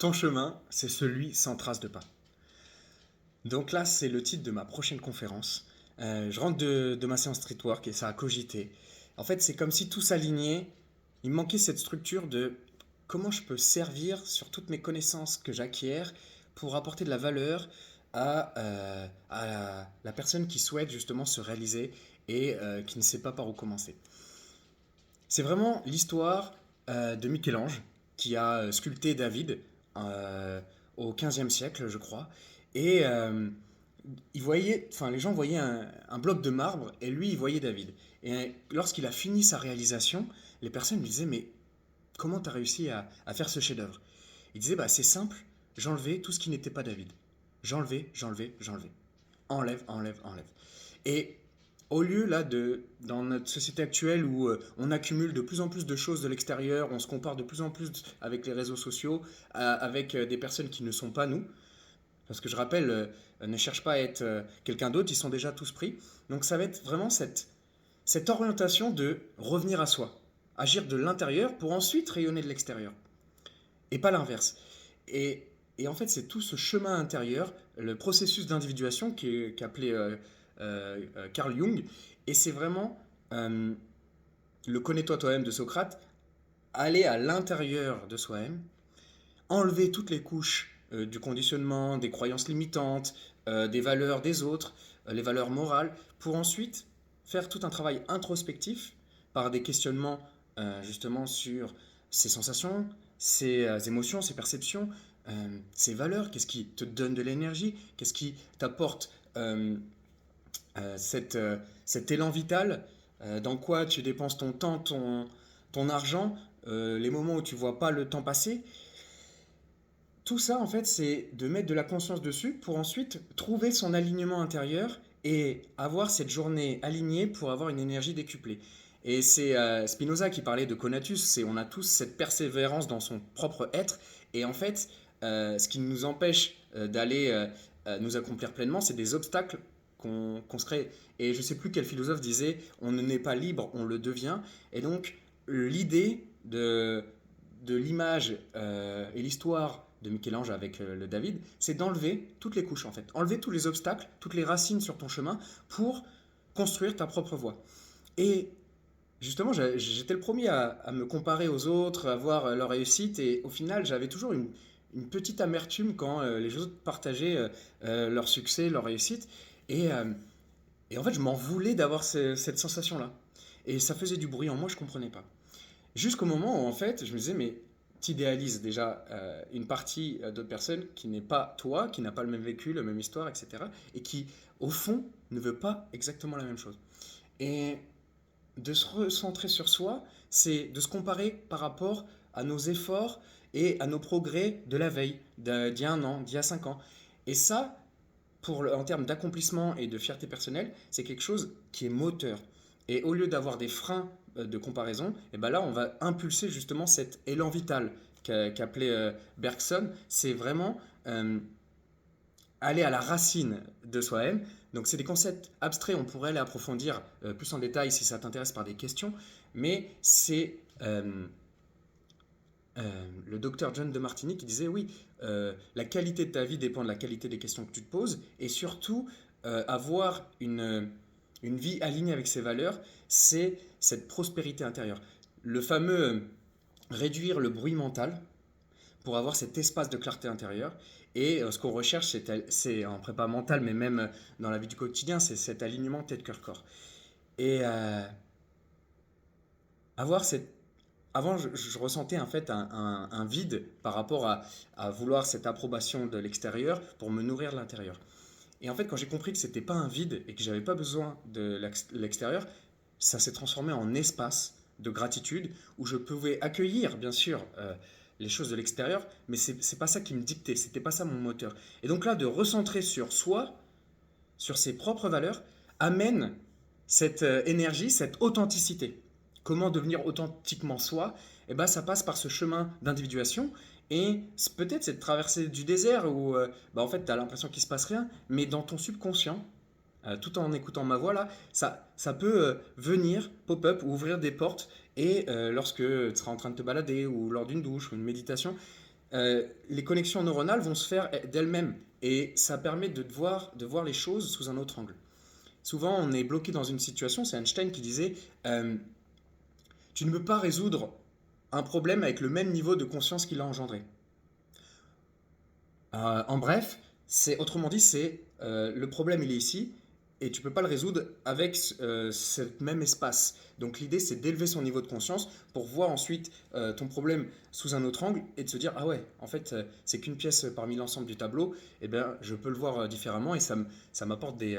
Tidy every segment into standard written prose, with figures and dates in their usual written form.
Ton chemin, c'est celui sans trace de pas. Donc là, c'est le titre de ma prochaine conférence. Je rentre de ma séance streetwork et ça a cogité. En fait, c'est comme si tout s'alignait. Il me manquait cette structure de comment je peux servir sur toutes mes connaissances que j'acquiers pour apporter de la valeur à la personne qui souhaite justement se réaliser et qui ne sait pas par où commencer. C'est vraiment l'histoire de Michel-Ange qui a sculpté David euh, au XVe siècle, je crois. Et les gens voyaient un bloc de marbre et lui, il voyait David. Et lorsqu'il a fini sa réalisation, les personnes lui disaient, mais comment tu as réussi à faire ce chef-d'œuvre? Il disait, bah, c'est simple, j'enlevais tout ce qui n'était pas David. J'enlevais. Enlève, enlève, enlève. Et au lieu là dans notre société actuelle où on accumule de plus en plus de choses de l'extérieur, on se compare de plus en plus avec les réseaux sociaux, avec des personnes qui ne sont pas nous, parce que je rappelle, ne cherche pas à être quelqu'un d'autre, ils sont déjà tous pris. Donc ça va être vraiment cette orientation de revenir à soi, agir de l'intérieur pour ensuite rayonner de l'extérieur, et pas l'inverse. Et, et en fait, c'est tout ce chemin intérieur, le processus d'individuation qu'appelait Carl Jung, et c'est vraiment euh, le connais-toi toi-même de Socrate, aller à l'intérieur de soi-même, enlever toutes les couches du conditionnement, des croyances limitantes, des valeurs des autres, les valeurs morales, pour ensuite faire tout un travail introspectif par des questionnements justement sur ses sensations, ses émotions, ses perceptions, ses valeurs, qu'est-ce qui te donne de l'énergie, qu'est-ce qui t'apporte cet élan vital, dans quoi tu dépenses ton temps, ton argent, les moments où tu vois pas le temps passer. Tout ça, en fait, c'est de mettre de la conscience dessus pour ensuite trouver son alignement intérieur et avoir cette journée alignée pour avoir une énergie décuplée. Et c'est Spinoza qui parlait de conatus, c'est on a tous cette persévérance dans son propre être. Et en fait, ce qui nous empêche d'aller nous accomplir pleinement, c'est des obstacles qu'on se crée. Et je ne sais plus quel philosophe disait, on ne naît pas libre, on le devient. Et donc, l'idée de l'image et l'histoire de Michel-Ange avec le David, c'est d'enlever toutes les couches en fait, enlever tous les obstacles, toutes les racines sur ton chemin pour construire ta propre voie. Et justement, j'étais le premier à me comparer aux autres, à voir leur réussite, et au final, j'avais toujours une petite amertume quand les autres partageaient leur succès, leur réussite, et, euh, et en fait, je m'en voulais d'avoir cette sensation-là. Et ça faisait du bruit en moi, je comprenais pas. Jusqu'au moment où, en fait, je me disais, mais t'idéalises déjà une partie d'autres personnes qui n'est pas toi, qui n'a pas le même vécu, la même histoire, etc. Et qui, au fond, ne veut pas exactement la même chose. Et de se recentrer sur soi, c'est de se comparer par rapport à nos efforts et à nos progrès de la veille, d'il y a un an, d'il y a 5 ans. Et ça, en termes d'accomplissement et de fierté personnelle, c'est quelque chose qui est moteur. Et au lieu d'avoir des freins de comparaison, et ben là, on va impulser justement cet élan vital qu'appelait Bergson. C'est vraiment aller à la racine de soi-même. Donc, c'est des concepts abstraits, on pourrait les approfondir plus en détail si ça t'intéresse par des questions, mais c'est le docteur John de Martini qui disait oui, la qualité de ta vie dépend de la qualité des questions que tu te poses, et surtout avoir une vie alignée avec ses valeurs, c'est cette prospérité intérieure. Le fameux réduire le bruit mental pour avoir cet espace de clarté intérieure. Et ce qu'on recherche, c'est en prépa mentale, mais même dans la vie du quotidien, c'est cet alignement tête-cœur-corps. Et avoir cette avant, je ressentais en fait un vide par rapport à vouloir cette approbation de l'extérieur pour me nourrir de l'intérieur. Et en fait, quand j'ai compris que c'était pas un vide et que j'avais pas besoin de l'extérieur, ça s'est transformé en espace de gratitude où je pouvais accueillir, bien sûr, les choses de l'extérieur, mais c'est pas ça qui me dictait, c'était pas ça mon moteur. Et donc là, de recentrer sur soi, sur ses propres valeurs, amène cette énergie, cette authenticité. Comment devenir authentiquement soi? Eh ben, ça passe par ce chemin d'individuation et peut-être cette traversée du désert où en fait, tu as l'impression qu'il se passe rien, mais dans ton subconscient, tout en écoutant ma voix là, ça peut venir, pop-up, ou ouvrir des portes et lorsque tu seras en train de te balader ou lors d'une douche ou une méditation, les connexions neuronales vont se faire d'elles-mêmes. Et ça permet de voir les choses sous un autre angle. Souvent, on est bloqué dans une situation, c'est Einstein qui disait, tu ne peux pas résoudre un problème avec le même niveau de conscience qu'il a engendré. En bref, autrement dit, le problème il est ici et tu peux pas le résoudre avec ce même espace. Donc l'idée c'est d'élever son niveau de conscience pour voir ensuite ton problème sous un autre angle et de se dire ah ouais en fait c'est qu'une pièce parmi l'ensemble du tableau, et bien je peux le voir différemment et ça m'apporte des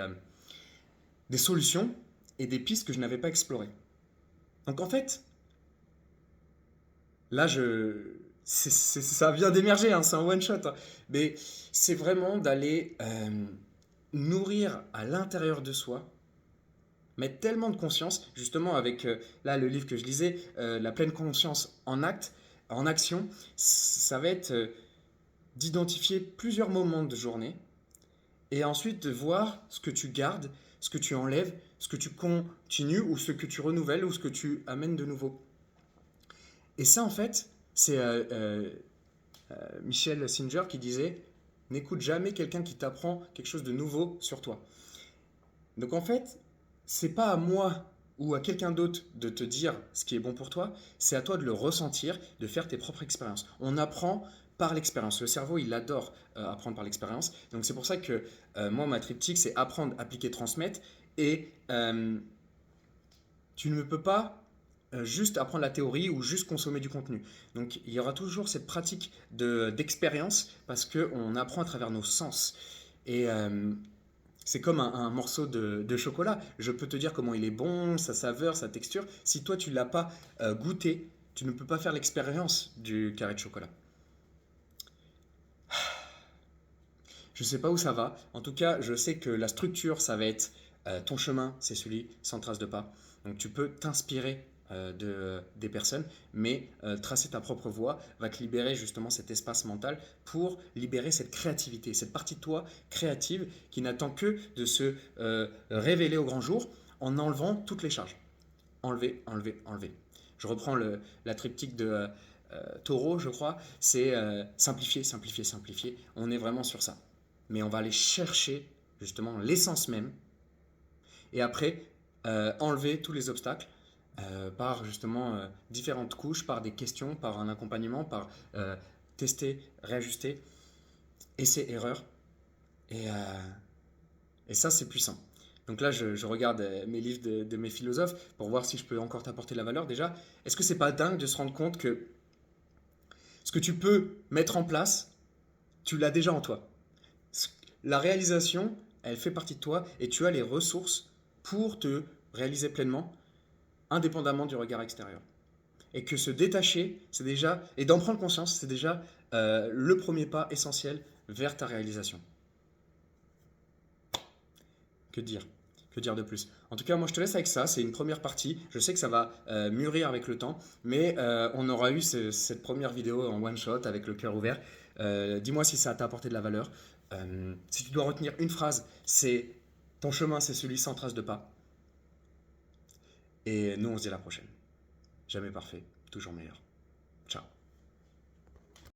solutions et des pistes que je n'avais pas explorées. Donc en fait là ça vient d'émerger, hein, c'est un one shot, hein. Mais c'est vraiment d'aller nourrir à l'intérieur de soi, mettre tellement de conscience, justement avec là le livre que je lisais, La pleine conscience en acte, en action, ça va être d'identifier plusieurs moments de journée et ensuite de voir ce que tu gardes, ce que tu enlèves, ce que tu continues ou ce que tu renouvelles ou ce que tu amènes de nouveau. Et ça en fait, c'est Michel Singer qui disait n'écoute jamais quelqu'un qui t'apprend quelque chose de nouveau sur toi. Donc en fait, c'est pas à moi ou à quelqu'un d'autre de te dire ce qui est bon pour toi, c'est à toi de le ressentir, de faire tes propres expériences. On apprend par l'expérience. Le cerveau, il adore apprendre par l'expérience. Donc c'est pour ça que moi, ma triptyque, c'est apprendre, appliquer, transmettre. Et tu ne peux pas juste apprendre la théorie ou juste consommer du contenu. Donc il y aura toujours cette pratique d'expérience parce qu'on apprend à travers nos sens. Et c'est comme un morceau de chocolat. Je peux te dire comment il est bon, sa saveur, sa texture. Si toi tu ne l'as pas goûté, tu ne peux pas faire l'expérience du carré de chocolat. Je ne sais pas où ça va. En tout cas, je sais que la structure, ça va être ton chemin, c'est celui sans trace de pas. Donc tu peux t'inspirer des personnes, mais tracer ta propre voie va te libérer justement cet espace mental pour libérer cette créativité, cette partie de toi créative qui n'attend que de se révéler au grand jour en enlevant toutes les charges. Enlever, enlever, enlever. Je reprends la triptyque de Taureau, je crois, c'est simplifier, simplifier, simplifier. On est vraiment sur ça. Mais on va aller chercher justement l'essence même et après enlever tous les obstacles par justement différentes couches, par des questions, par un accompagnement, par tester, réajuster, essai, erreur. Et, et ça, c'est puissant. Donc là, je regarde mes livres de mes philosophes pour voir si je peux encore t'apporter de la valeur. Déjà, est-ce que c'est pas dingue de se rendre compte que ce que tu peux mettre en place, tu l'as déjà en toi. La réalisation, elle fait partie de toi et tu as les ressources pour te réaliser pleinement, indépendamment du regard extérieur. Et que se détacher, c'est déjà, et d'en prendre conscience, c'est déjà le premier pas essentiel vers ta réalisation. Que dire? Que dire de plus? En tout cas, moi je te laisse avec ça, c'est une première partie. Je sais que ça va mûrir avec le temps, mais on aura eu cette première vidéo en one shot avec le cœur ouvert. Dis-moi si ça t'a apporté de la valeur. Si tu dois retenir une phrase, c'est ton chemin, c'est celui sans trace de pas. Et nous, on se dit à la prochaine. Jamais parfait, toujours meilleur.